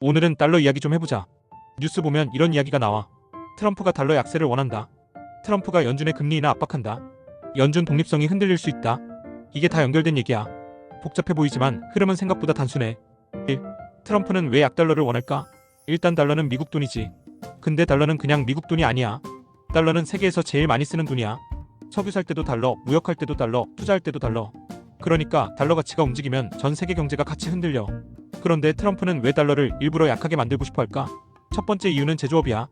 오늘은 달러 이야기 좀 해보자. 뉴스 보면 이런 이야기가 나와. 트럼프가 달러 약세를 원한다. 트럼프가 연준의 금리 인하 압박한다. 연준 독립성이 흔들릴 수 있다. 이게 다 연결된 얘기야. 복잡해 보이지만 흐름은 생각보다 단순해. 1. 트럼프는 왜 약달러를 원할까? 일단 달러는 미국 돈이지. 근데 달러는 그냥 미국 돈이 아니야. 달러는 세계에서 제일 많이 쓰는 돈이야. 석유 살 때도 달러, 무역할 때도 달러, 투자할 때도 달러. 그러니까 달러 가치가 움직이면 전 세계 경제가 같이 흔들려. 그런데 트럼프는 왜 달러를 일부러 약하게 만들고 싶어 할까? 첫 번째 이유는 제조업이야.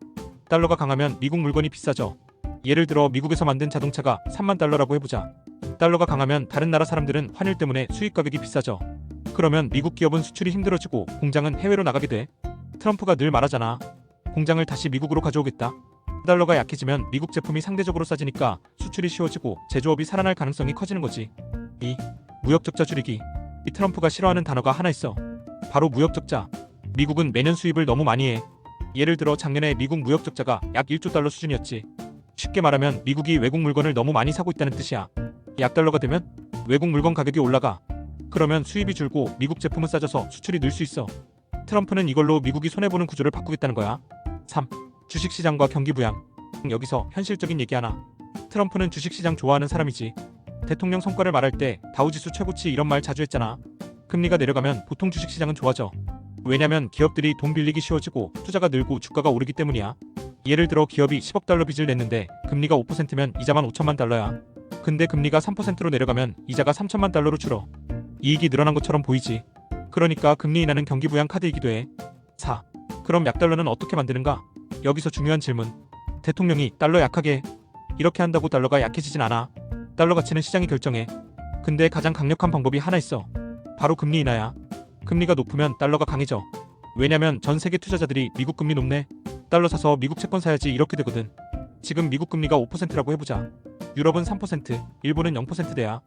달러가 강하면 미국 물건이 비싸져. 예를 들어 미국에서 만든 자동차가 3만 달러라고 해보자. 달러가 강하면 다른 나라 사람들은 환율 때문에 수입 가격이 비싸져. 그러면 미국 기업은 수출이 힘들어지고 공장은 해외로 나가게 돼. 트럼프가 늘 말하잖아. 공장을 다시 미국으로 가져오겠다. 달러가 약해지면 미국 제품이 상대적으로 싸지니까 수출이 쉬워지고 제조업이 살아날 가능성이 커지는 거지. 2. 무역 적자 줄이기. 이 트럼프가 싫어하는 단어가 하나 있어. 바로 무역 적자. 미국은 매년 수입을 너무 많이 해. 예를 들어 작년에 미국 무역 적자가 약 1조 달러 수준이었지. 쉽게 말하면 미국이 외국 물건을 너무 많이 사고 있다는 뜻이야. 약달러가 되면 외국 물건 가격이 올라가. 그러면 수입이 줄고 미국 제품은 싸져서 수출이 늘 수 있어. 트럼프는 이걸로 미국이 손해보는 구조를 바꾸겠다는 거야. 3. 주식시장과 경기부양. 여기서 현실적인 얘기 하나. 트럼프는 주식시장 좋아하는 사람이지. 대통령 성과를 말할 때 다우지수 최고치 이런 말 자주 했잖아. 금리가 내려가면 보통 주식시장은 좋아져. 왜냐면 기업들이 돈 빌리기 쉬워지고 투자가 늘고 주가가 오르기 때문이야. 예를 들어 기업이 10억 달러 빚을 냈는데 금리가 5%면 이자만 5천만 달러야. 근데 금리가 3%로 내려가면 이자가 3천만 달러로 줄어. 이익이 늘어난 것처럼 보이지. 그러니까 금리 인하는 경기부양 카드이기도 해. 4. 그럼 약달러는 어떻게 만드는가? 여기서 중요한 질문. 대통령이 달러 약하게 해. 이렇게 한다고 달러가 약해지진 않아. 달러 가치는 시장이 결정해. 근데 가장 강력한 방법이 하나 있어. 바로 금리 인하야. 금리가 높으면 달러가 강해져. 왜냐면 전 세계 투자자들이 미국 금리 높네. 달러 사서 미국 채권 사야지 이렇게 되거든. 지금 미국 금리가 5%라고 해보자. 유럽은 3%, 일본은 0%대야.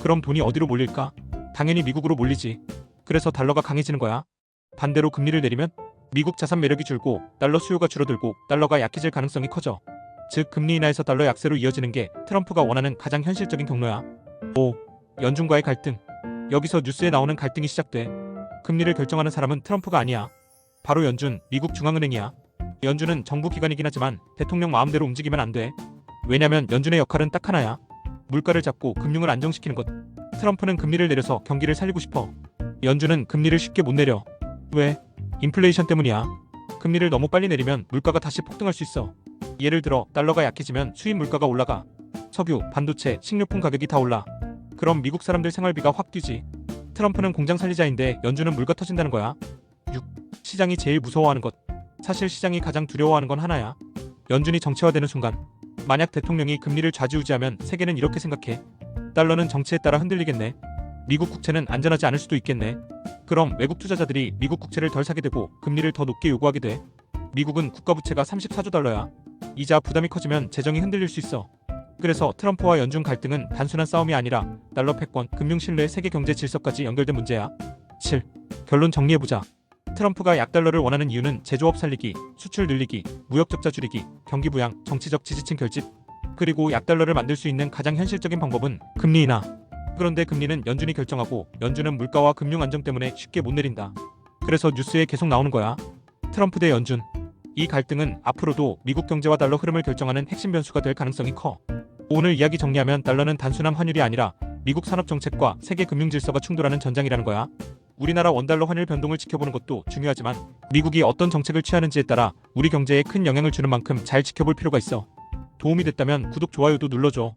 그럼 돈이 어디로 몰릴까? 당연히 미국으로 몰리지. 그래서 달러가 강해지는 거야. 반대로 금리를 내리면 미국 자산 매력이 줄고 달러 수요가 줄어들고 달러가 약해질 가능성이 커져. 즉 금리 인하에서 달러 약세로 이어지는 게 트럼프가 원하는 가장 현실적인 경로야. 5. 연준과의 갈등. 여기서 뉴스에 나오는 갈등이 시작돼. 금리를 결정하는 사람은 트럼프가 아니야. 바로 연준, 미국 중앙은행이야. 연준은 정부 기관이긴 하지만 대통령 마음대로 움직이면 안 돼. 왜냐면 연준의 역할은 딱 하나야. 물가를 잡고 금융을 안정시키는 것. 트럼프는 금리를 내려서 경기를 살리고 싶어. 연준은 금리를 쉽게 못 내려. 왜? 인플레이션 때문이야. 금리를 너무 빨리 내리면 물가가 다시 폭등할 수 있어. 예를 들어 달러가 약해지면 수입 물가가 올라가. 석유, 반도체, 식료품 가격이 다 올라. 그럼 미국 사람들 생활비가 확 뛰지. 트럼프는 공장 살리자인데 연준은 물가 터진다는 거야. 6. 시장이 제일 무서워하는 것. 사실 시장이 가장 두려워하는 건 하나야. 연준이 정체화되는 순간. 만약 대통령이 금리를 좌지우지하면 세계는 이렇게 생각해. 달러는 정치에 따라 흔들리겠네. 미국 국채는 안전하지 않을 수도 있겠네. 그럼 외국 투자자들이 미국 국채를 덜 사게 되고 금리를 더 높게 요구하게 돼. 미국은 국가부채가 34조 달러야. 이자 부담이 커지면 재정이 흔들릴 수 있어. 그래서 트럼프와 연준 갈등은 단순한 싸움이 아니라 달러 패권, 금융 신뢰, 세계 경제 질서까지 연결된 문제야. 7. 결론 정리해보자. 트럼프가 약달러를 원하는 이유는 제조업 살리기, 수출 늘리기, 무역 적자 줄이기, 경기 부양, 정치적 지지층 결집. 그리고 약달러를 만들 수 있는 가장 현실적인 방법은 금리 인하. 그런데 금리는 연준이 결정하고 연준은 물가와 금융 안정 때문에 쉽게 못 내린다. 그래서 뉴스에 계속 나오는 거야. 트럼프 대 연준. 이 갈등은 앞으로도 미국 경제와 달러 흐름을 결정하는 핵심 변수가 될 가능성이 커. 오늘 이야기 정리하면 달러는 단순한 환율이 아니라 미국 산업 정책과 세계 금융 질서가 충돌하는 전장이라는 거야. 우리나라 원달러 환율 변동을 지켜보는 것도 중요하지만 미국이 어떤 정책을 취하는지에 따라 우리 경제에 큰 영향을 주는 만큼 잘 지켜볼 필요가 있어. 도움이 됐다면 구독, 좋아요도 눌러줘.